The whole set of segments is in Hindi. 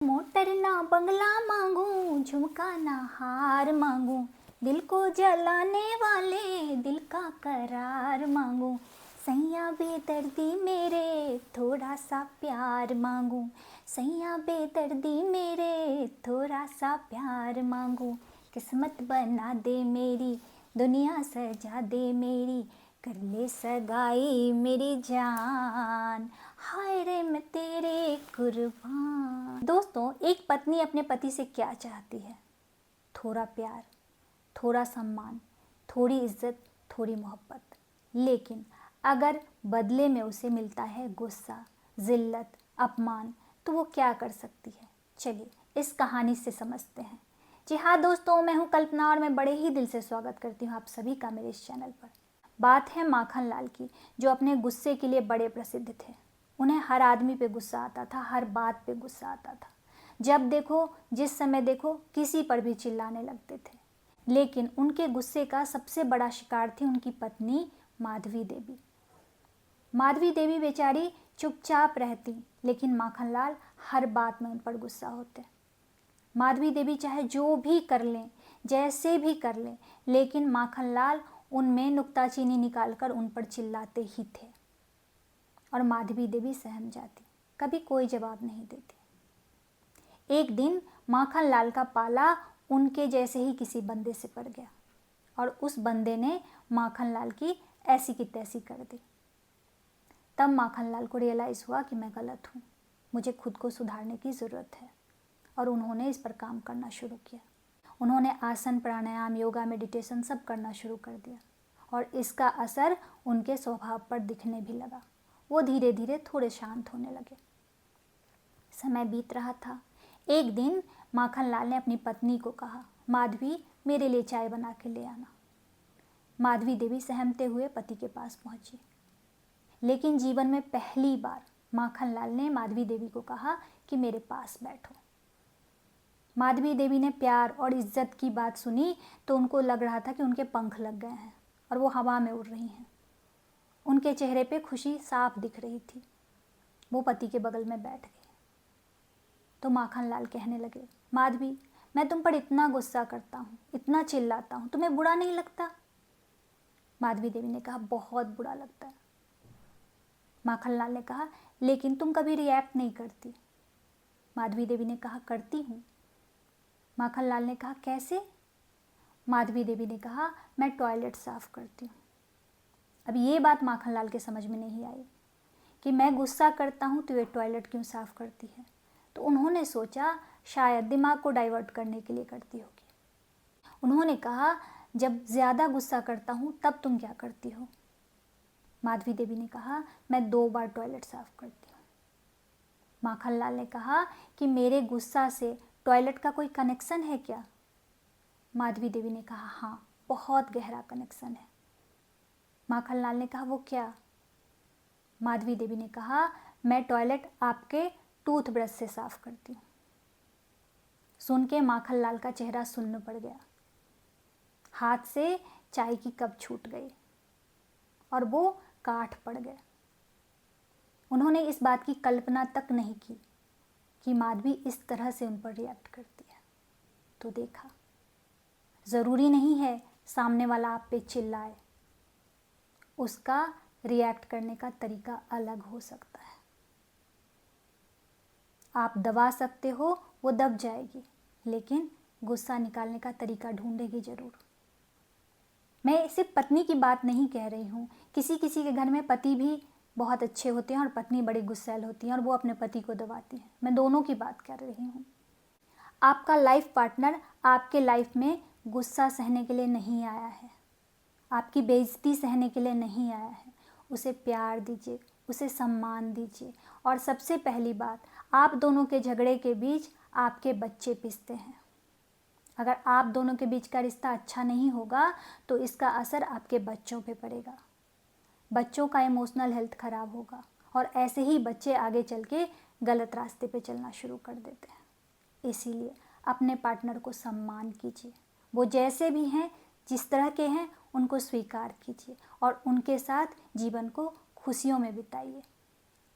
मोटर ना बंगला मांगू, झुमका ना हार मांगू, दिल को जलाने वाले दिल का करार मांगू। सैया बेदर्दी मेरे थोड़ा सा प्यार मांगू, सैया बेदर्दी मेरे थोड़ा सा प्यार मांगू। किस्मत बना दे मेरी, दुनिया सजा दे मेरी, कर ले सगाई मेरी जान, हाय रे मैं तेरे कुर्बान। दोस्तों, एक पत्नी अपने पति से क्या चाहती है? थोड़ा प्यार, थोड़ा सम्मान, थोड़ी इज्जत, थोड़ी मोहब्बत। लेकिन अगर बदले में उसे मिलता है गुस्सा, जिल्लत, अपमान, तो वो क्या कर सकती है? चलिए इस कहानी से समझते हैं। जी हाँ दोस्तों, मैं हूँ कल्पना और मैं बड़े ही दिल से स्वागत करती हूँ आप सभी का मेरे इस चैनल पर। बात है माखन लाल की, जो अपने गुस्से के लिए बड़े प्रसिद्ध थे। उन्हें हर आदमी पे गुस्सा आता था, हर बात पे गुस्सा आता था। जब देखो, जिस समय देखो, किसी पर भी चिल्लाने लगते थे। लेकिन उनके गुस्से का सबसे बड़ा शिकार थी उनकी पत्नी माधवी देवी। माधवी देवी बेचारी चुपचाप रहती, लेकिन माखनलाल हर बात में उन पर गुस्सा होते। माधवी देवी चाहे जो भी कर लें, जैसे भी कर लें, लेकिन माखनलाल उनमें नुक्ताचीनी निकालकर उन पर चिल्लाते ही थे। और माधवी देवी सहम जाती, कभी कोई जवाब नहीं देती। एक दिन माखनलाल का पाला उनके जैसे ही किसी बंदे से पड़ गया और उस बंदे ने माखनलाल की ऐसी की तैसी कर दी। तब माखनलाल को रियलाइज़ हुआ कि मैं गलत हूँ, मुझे खुद को सुधारने की ज़रूरत है। और उन्होंने इस पर काम करना शुरू किया। उन्होंने आसन, प्राणायाम, योगा, मेडिटेशन सब करना शुरू कर दिया और इसका असर उनके स्वभाव पर दिखने भी लगा। वो धीरे धीरे थोड़े शांत होने लगे। समय बीत रहा था। एक दिन माखनलाल ने अपनी पत्नी को कहा, माधवी मेरे लिए चाय बना के ले आना। माधवी देवी सहमते हुए पति के पास पहुंची। लेकिन जीवन में पहली बार माखनलाल ने माधवी देवी को कहा कि मेरे पास बैठो। माधवी देवी ने प्यार और इज्जत की बात सुनी तो उनको लग रहा था कि उनके पंख लग गए हैं और वो हवा में उड़ रही हैं। उनके चेहरे पे खुशी साफ दिख रही थी। वो पति के बगल में बैठ गए तो माखनलाल कहने लगे, माधवी मैं तुम पर इतना गुस्सा करता हूँ, इतना चिल्लाता हूँ, तुम्हें बुरा नहीं लगता? माधवी देवी ने कहा, बहुत बुरा लगता है। माखनलाल ने कहा, लेकिन तुम कभी रिएक्ट नहीं करती। माधवी देवी ने कहा, करती हूँ। माखनलाल ने कहा, कैसे? माधवी देवी ने कहा, मैं टॉयलेट साफ करती हूँ। अब ये बात माखनलाल के समझ में नहीं आई कि मैं गुस्सा करता हूँ तो ये टॉयलेट क्यों साफ करती है। तो उन्होंने सोचा शायद दिमाग को डाइवर्ट करने के लिए करती होगी। उन्होंने कहा, जब ज़्यादा गुस्सा करता हूँ तब तुम क्या करती हो? माधवी देवी ने कहा, मैं 2 बार टॉयलेट साफ करती हूँ। माखनलाल ने कहा कि मेरे गुस्सा से टॉयलेट का कोई कनेक्शन है क्या? माधवी देवी ने कहा, हाँ, बहुत गहरा कनेक्शन है। माखनलाल ने कहा, वो क्या? माधवी देवी ने कहा, मैं टॉयलेट आपके टूथब्रश से साफ करती हूँ। सुन के माखनलाल का चेहरा सुन्न पड़ गया। हाथ से चाय की कप छूट गई और वो काठ पड़ गए। उन्होंने इस बात की कल्पना तक नहीं की कि माधवी इस तरह से उन पर रिएक्ट करती है। तो देखा, ज़रूरी नहीं है सामने वाला आप पे चिल्लाए, उसका रिएक्ट करने का तरीका अलग हो सकता है। आप दबा सकते हो, वो दब जाएगी, लेकिन गुस्सा निकालने का तरीका ढूंढेगी ज़रूर। मैं सिर्फ पत्नी की बात नहीं कह रही हूँ, किसी किसी के घर में पति भी बहुत अच्छे होते हैं और पत्नी बड़ी गुस्सैल होती है और वो अपने पति को दबाती है। मैं दोनों की बात कर रही हूँ। आपका लाइफ पार्टनर आपके लाइफ में गुस्सा सहने के लिए नहीं आया है, आपकी बेइज्जती सहने के लिए नहीं आया है। उसे प्यार दीजिए, उसे सम्मान दीजिए। और सबसे पहली बात, आप दोनों के झगड़े के बीच आपके बच्चे पिसते हैं। अगर आप दोनों के बीच का रिश्ता अच्छा नहीं होगा तो इसका असर आपके बच्चों पे पड़ेगा। बच्चों का इमोशनल हेल्थ खराब होगा और ऐसे ही बच्चे आगे चल के गलत रास्ते पे चलना शुरू कर देते हैं। इसीलिए अपने पार्टनर को सम्मान कीजिए। वो जैसे भी हैं, जिस तरह के हैं, उनको स्वीकार कीजिए और उनके साथ जीवन को खुशियों में बिताइए।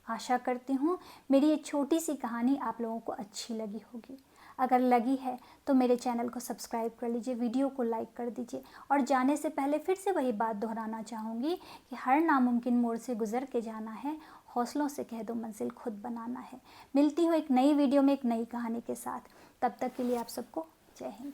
आशा करती हूँ मेरी ये छोटी सी कहानी आप लोगों को अच्छी लगी होगी। अगर लगी है तो मेरे चैनल को सब्सक्राइब कर लीजिए, वीडियो को लाइक कर दीजिए। और जाने से पहले फिर से वही बात दोहराना चाहूँगी कि हर नामुमकिन मोड़ से गुज़र के जाना है, हौसलों से कह दो मंजिल खुद बनाना है। मिलती हूँ एक नई वीडियो में एक नई कहानी के साथ। तब तक के लिए आप सबको जय हिंद।